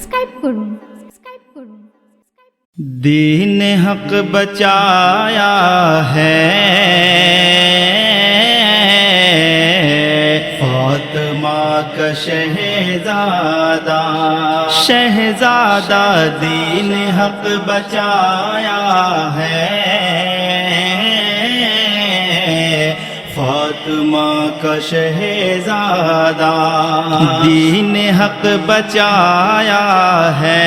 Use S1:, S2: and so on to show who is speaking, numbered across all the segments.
S1: Subscribe করুন।
S2: دین حق بچایا ہے فاطمہ کا شہزادہ، شہزادہ دین حق بچایا ہے فاطمہ کا شہزادہ، دین حق بچایا ہے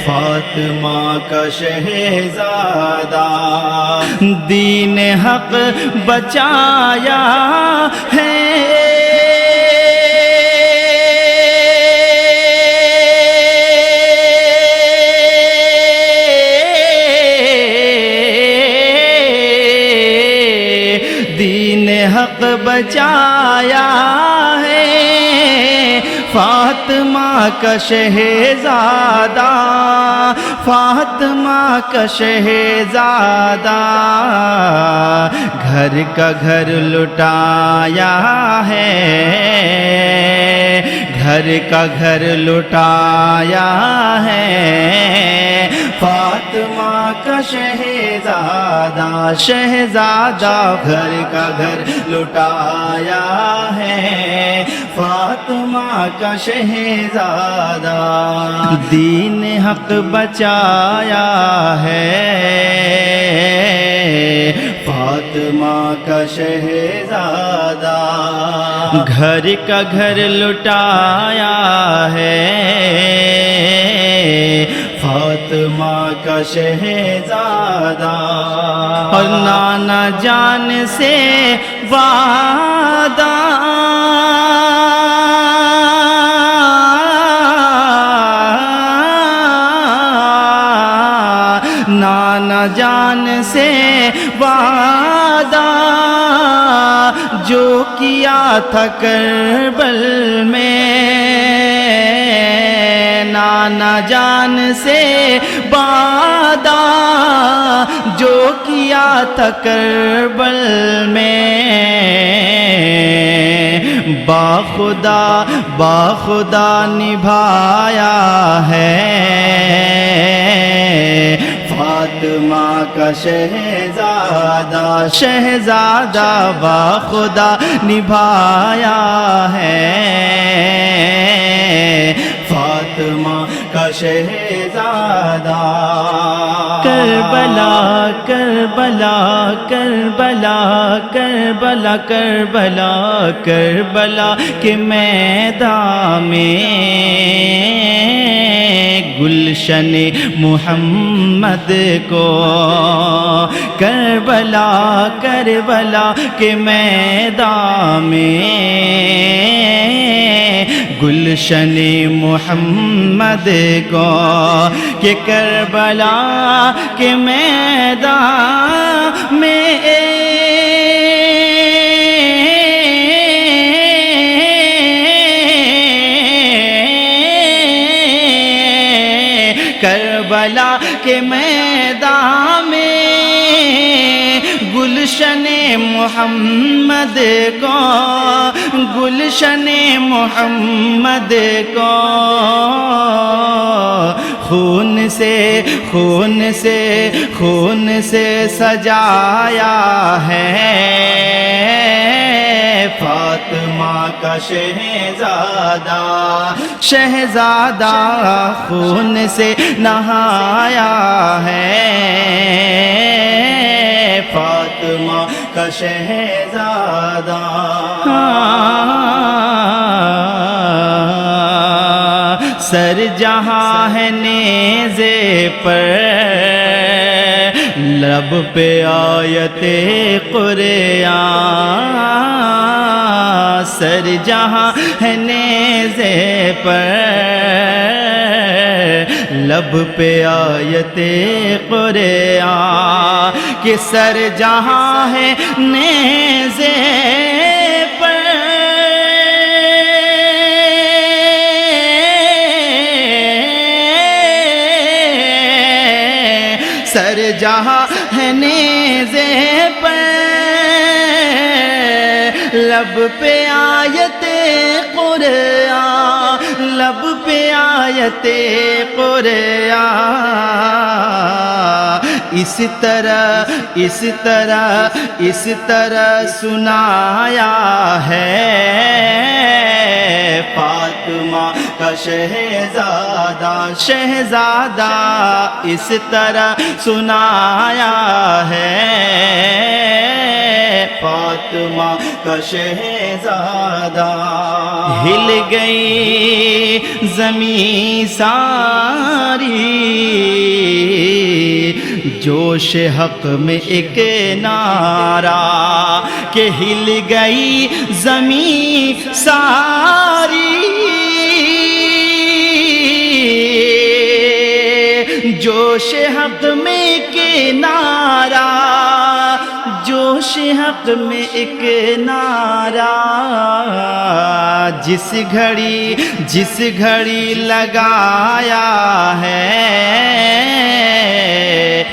S2: فاطمہ کا شہزادہ، دین حق بچایا ہے دین حق بچایا ہے فاطمہ کا شہزادہ، فاطمہ کا شہزادہ، گھر کا گھر لٹایا ہے، گھر کا گھر لٹایا ہے فاطمہ کا شہزادہ، شہزادہ گھر کا گھر لٹایا ہے فاطمہ کا شہزادہ، دین حق بچایا ہے فاطمہ کا شہزادہ، گھر کا گھر لٹایا ہے فاطمہ کا شہزادہ، اور نانا جان سے وعدہ نانا جان سے وعدہ جو کیا تھا کربل میں، نانا جان سے وعدہ جو کیا تھا کربل میں، باخدا باخدا نبھایا ہے فاطمہ کا شہزادہ، شہزادہ باخدا نبھایا ہے فاطمہ کا شہزادہ، کربلا کربلا کربلا کربلا کربلا کربلا کے میدان میں گلشن محمد کو، کربلا کربلا کے میدان میں گلشن محمد کو، کہ کربلا کے میدان میں کربلا کے میدان میں گلشن محمد کو، گلشن محمد کو خون سے خون سے خون سے سجایا ہے فاطمہ کا شہزادہ، شہزادہ خون سے نہایا ہے فاطمہ کا شہزادہ، سر جہاں ہے نیزے پر، لب پہ آیت قرآن، سر جہاں ہے نیزے پر، لب پہ آیت قرآن، کہ سر جہاں ہے نیزے پر، سر جہاں ہے نیزے پر، لب پہ آیت قرآن، لب پہ آیت قرآن اس طرح سنایا ہے، فاطمہ کا شہزادہ اس طرح سنایا ہے، فاطمہ کا شہزادہ۔ ہل گئی زمین ساری، جوش حق میں ایک نعرہ کہ ہل گئی زمین ساری، جوش حق میں ایک نعرہ، جوش حق میں ایک نعرہ، جس گھڑی لگایا ہے،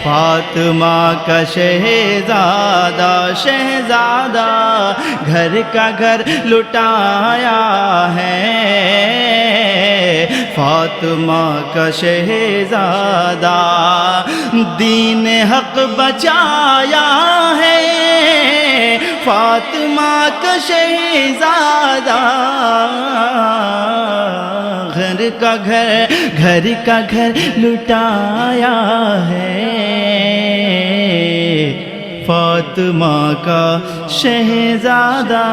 S2: فاطمہ کا شہزادہ گھر کا گھر لٹایا ہے، فاطمہ کا شہزادہ دین حق بچایا ہے، فاطمہ کا شہزادہ گھر کا گھر لٹایا ہے، فاطمہ کا شہزادہ